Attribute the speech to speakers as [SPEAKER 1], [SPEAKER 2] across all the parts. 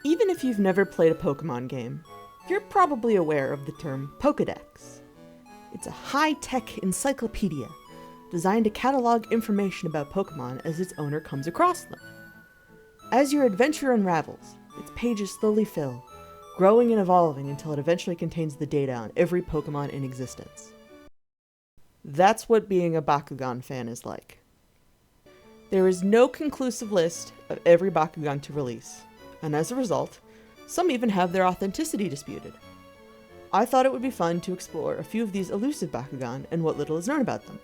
[SPEAKER 1] Even if you've never played a Pokemon game, you're probably aware of the term Pokédex. It's a high-tech encyclopedia designed to catalog information about Pokemon as its owner comes across them. As your adventure unravels, its pages slowly fill, growing and evolving until it eventually contains the data on every Pokemon in existence. That's what being a Bakugan fan is like. There is no conclusive list of every Bakugan to release, and as a result, some even have their authenticity disputed. I thought it would be fun to explore a few of these elusive Bakugan and what little is known about them.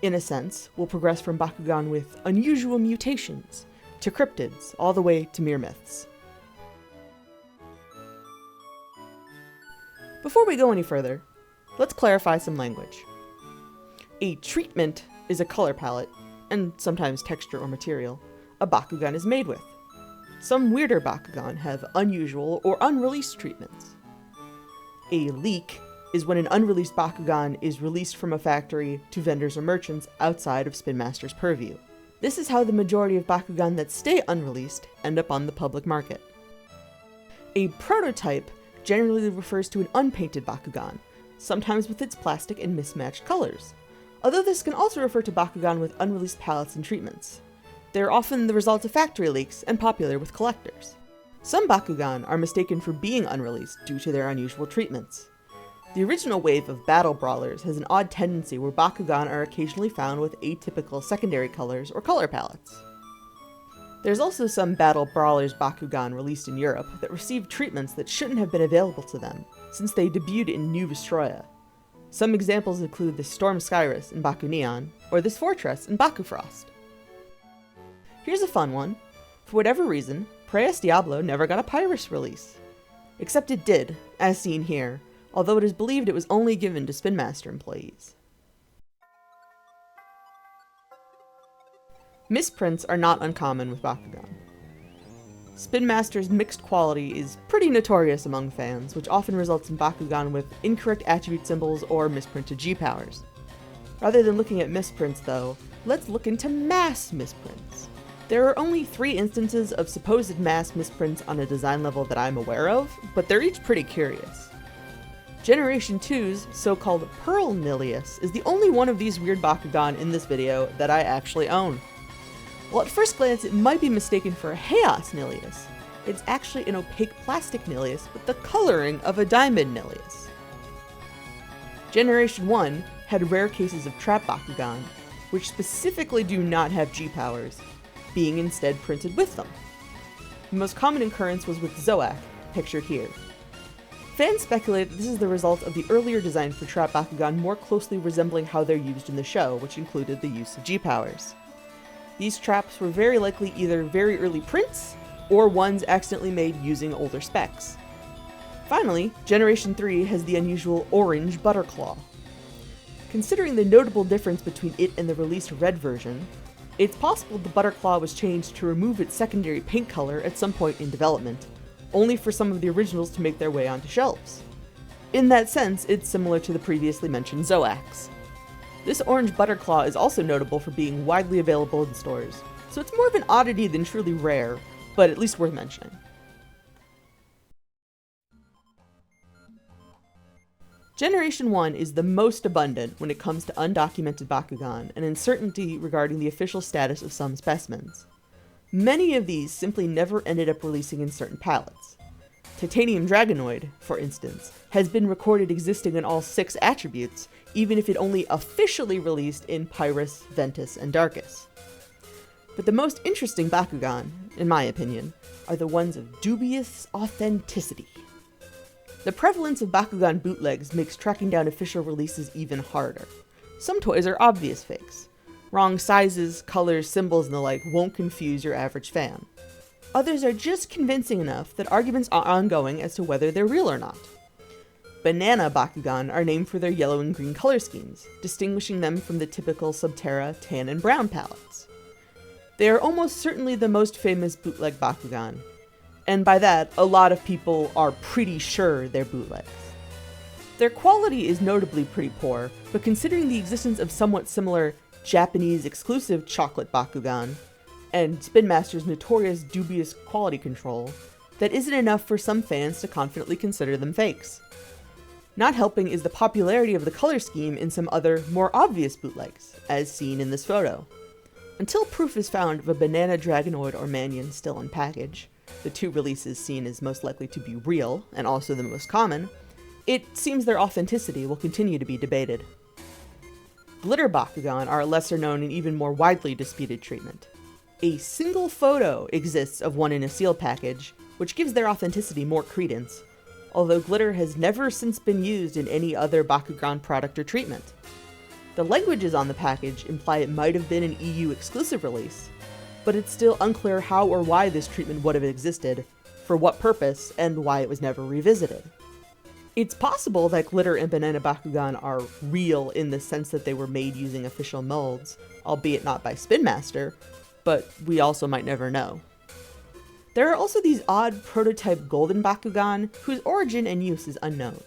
[SPEAKER 1] In a sense, we'll progress from Bakugan with unusual mutations, to cryptids, all the way to mere myths. Before we go any further, let's clarify some language. A treatment is a color palette, and sometimes texture or material, a Bakugan is made with. Some weirder Bakugan have unusual or unreleased treatments. A leak is when an unreleased Bakugan is released from a factory to vendors or merchants outside of Spin Master's purview. This is how the majority of Bakugan that stay unreleased end up on the public market. A prototype generally refers to an unpainted Bakugan, sometimes with its plastic and mismatched colors, although this can also refer to Bakugan with unreleased palettes and treatments. They are often the result of factory leaks and popular with collectors. Some Bakugan are mistaken for being unreleased due to their unusual treatments. The original wave of battle brawlers has an odd tendency where Bakugan are occasionally found with atypical secondary colors or color palettes. There's also some battle brawlers Bakugan released in Europe that received treatments that shouldn't have been available to them, since they debuted in New Vestroia. Some examples include the Storm Skyrus in Baku Neon, or this Fortress in Baku Frost. Here's a fun one. For whatever reason, Preyas Diablo never got a Pyrus release. Except it did, as seen here, although it is believed it was only given to Spin Master employees. Misprints are not uncommon with Bakugan. Spin Master's mixed quality is pretty notorious among fans, which often results in Bakugan with incorrect attribute symbols or misprinted G-powers. Rather than looking at misprints though, let's look into mass misprints. There are only 3 instances of supposed mass misprints on a design level that I'm aware of, but they're each pretty curious. Generation 2's so-called Pearl Nilius is the only one of these weird Bakugan in this video that I actually own. While at first glance it might be mistaken for a Chaos Nilius, it's actually an opaque plastic Nilius with the coloring of a diamond Nilius. Generation 1 had rare cases of Trap Bakugan, which specifically do not have G-powers, being instead printed with them. The most common occurrence was with Zoak, pictured here. Fans speculate that this is the result of the earlier design for Trap Bakugan more closely resembling how they're used in the show, which included the use of G-powers. These traps were very likely either very early prints, or ones accidentally made using older specs. Finally, Generation 3 has the unusual orange Butterclaw. Considering the notable difference between it and the released red version, it's possible the Butterclaw was changed to remove its secondary paint color at some point in development, only for some of the originals to make their way onto shelves. In that sense, it's similar to the previously mentioned Zoaks. This orange Butterclaw is also notable for being widely available in stores, so it's more of an oddity than truly rare, but at least worth mentioning. Generation 1 is the most abundant when it comes to undocumented Bakugan and uncertainty regarding the official status of some specimens. Many of these simply never ended up releasing in certain palettes. Titanium Dragonoid, for instance, has been recorded existing in all 6 attributes, even if it only officially released in Pyrus, Ventus, and Darkus. But the most interesting Bakugan, in my opinion, are the ones of dubious authenticity. The prevalence of Bakugan bootlegs makes tracking down official releases even harder. Some toys are obvious fakes. Wrong sizes, colors, symbols, and the like won't confuse your average fan. Others are just convincing enough that arguments are ongoing as to whether they're real or not. Banana Bakugan are named for their yellow and green color schemes, distinguishing them from the typical Subterra, tan, and brown palettes. They are almost certainly the most famous bootleg Bakugan, and by that, a lot of people are pretty sure they're bootlegs. Their quality is notably pretty poor, but considering the existence of somewhat similar Japanese exclusive chocolate Bakugan, and Spin Master's notorious dubious quality control, that isn't enough for some fans to confidently consider them fakes. Not helping is the popularity of the color scheme in some other, more obvious bootlegs, as seen in this photo. Until proof is found of a banana dragonoid or manion still in package, the two releases seen as most likely to be real, and also the most common, it seems their authenticity will continue to be debated. Glitter Bakugan are a lesser known and even more widely disputed treatment. A single photo exists of one in a sealed package, which gives their authenticity more credence, although glitter has never since been used in any other Bakugan product or treatment. The languages on the package imply it might have been an EU exclusive release, but it's still unclear how or why this treatment would have existed, for what purpose, and why it was never revisited. It's possible that Glitter and Banana Bakugan are real in the sense that they were made using official molds, albeit not by Spin Master, but we also might never know. There are also these odd prototype golden Bakugan whose origin and use is unknown.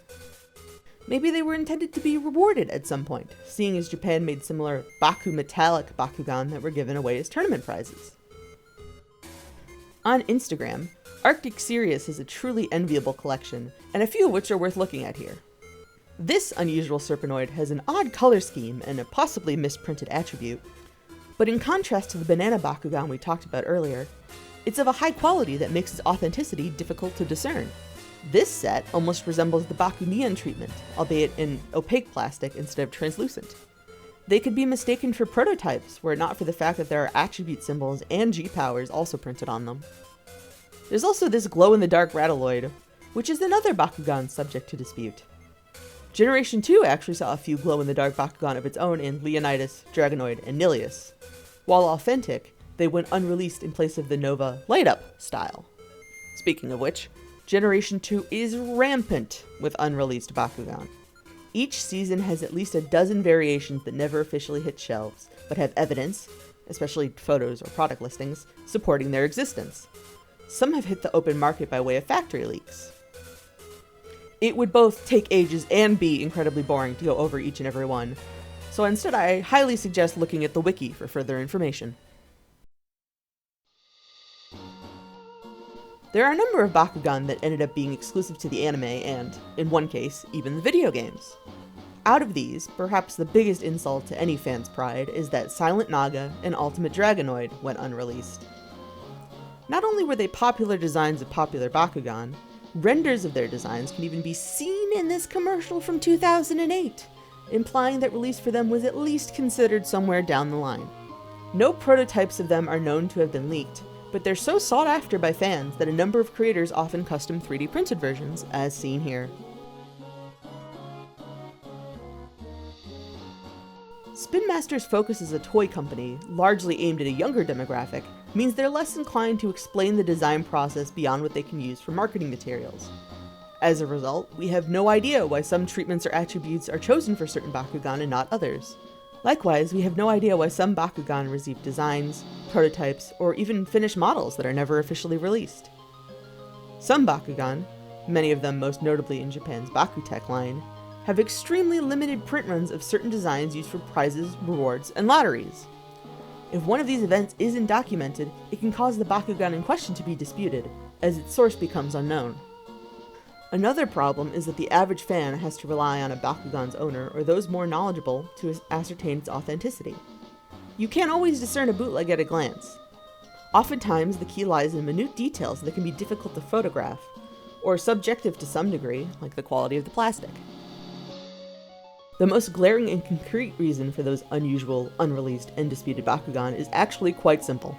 [SPEAKER 1] Maybe they were intended to be rewarded at some point, seeing as Japan made similar Baku metallic Bakugan that were given away as tournament prizes. On Instagram, Arctic Sirius has a truly enviable collection, and a few of which are worth looking at here. This unusual Serpenoid has an odd color scheme and a possibly misprinted attribute, but in contrast to the Banana Bakugan we talked about earlier, it's of a high quality that makes its authenticity difficult to discern. This set almost resembles the Baku Neon treatment, albeit in opaque plastic instead of translucent. They could be mistaken for prototypes were it not for the fact that there are attribute symbols and G-powers also printed on them. There's also this glow-in-the-dark Rattaloid, which is another Bakugan subject to dispute. Generation 2 actually saw a few glow-in-the-dark Bakugan of its own in Leonidas, Dragonoid, and Nilius. While authentic, they went unreleased in place of the Nova light-up style. Speaking of which, Generation 2 is rampant with unreleased Bakugan. Each season has at least a dozen variations that never officially hit shelves, but have evidence, especially photos or product listings, supporting their existence. Some have hit the open market by way of factory leaks. It would both take ages and be incredibly boring to go over each and every one, so instead I highly suggest looking at the wiki for further information. There are a number of Bakugan that ended up being exclusive to the anime and, in one case, even the video games. Out of these, perhaps the biggest insult to any fan's pride is that Silent Naga and Ultimate Dragonoid went unreleased. Not only were they popular designs of popular Bakugan, renders of their designs can even be seen in this commercial from 2008, implying that release for them was at least considered somewhere down the line. No prototypes of them are known to have been leaked, but they're so sought after by fans that a number of creators often custom 3D printed versions, as seen here. Spin Master's focus as a toy company, largely aimed at a younger demographic, means they're less inclined to explain the design process beyond what they can use for marketing materials. As a result, we have no idea why some treatments or attributes are chosen for certain Bakugan and not others. Likewise, we have no idea why some Bakugan receive designs, prototypes, or even finished models that are never officially released. Some Bakugan, many of them most notably in Japan's Bakutech line, have extremely limited print runs of certain designs used for prizes, rewards, and lotteries. If one of these events isn't documented, it can cause the Bakugan in question to be disputed, as its source becomes unknown. Another problem is that the average fan has to rely on a Bakugan's owner or those more knowledgeable to ascertain its authenticity. You can't always discern a bootleg at a glance. Oftentimes, the key lies in minute details that can be difficult to photograph, or subjective to some degree, like the quality of the plastic. The most glaring and concrete reason for those unusual, unreleased, and disputed Bakugan is actually quite simple.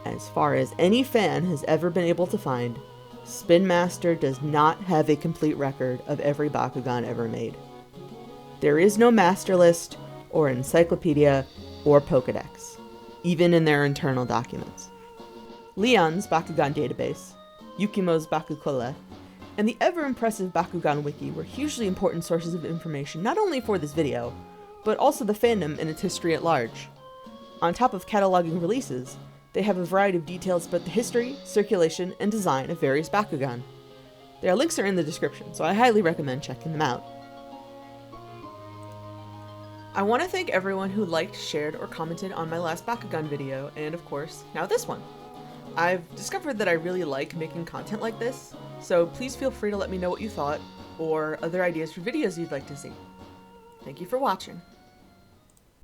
[SPEAKER 1] As far as any fan has ever been able to find, Spin Master does not have a complete record of every Bakugan ever made. There is no master list, or encyclopedia, or Pokedex, even in their internal documents. Leon's Bakugan database, Yukimo's Bakukole, and the ever-impressive Bakugan Wiki were hugely important sources of information not only for this video, but also the fandom and its history at large. On top of cataloging releases, they have a variety of details about the history, circulation, and design of various Bakugan. Their links are in the description, so I highly recommend checking them out. I want to thank everyone who liked, shared, or commented on my last Bakugan video, and of course, now this one. I've discovered that I really like making content like this, so please feel free to let me know what you thought, or other ideas for videos you'd like to see. Thank you for watching.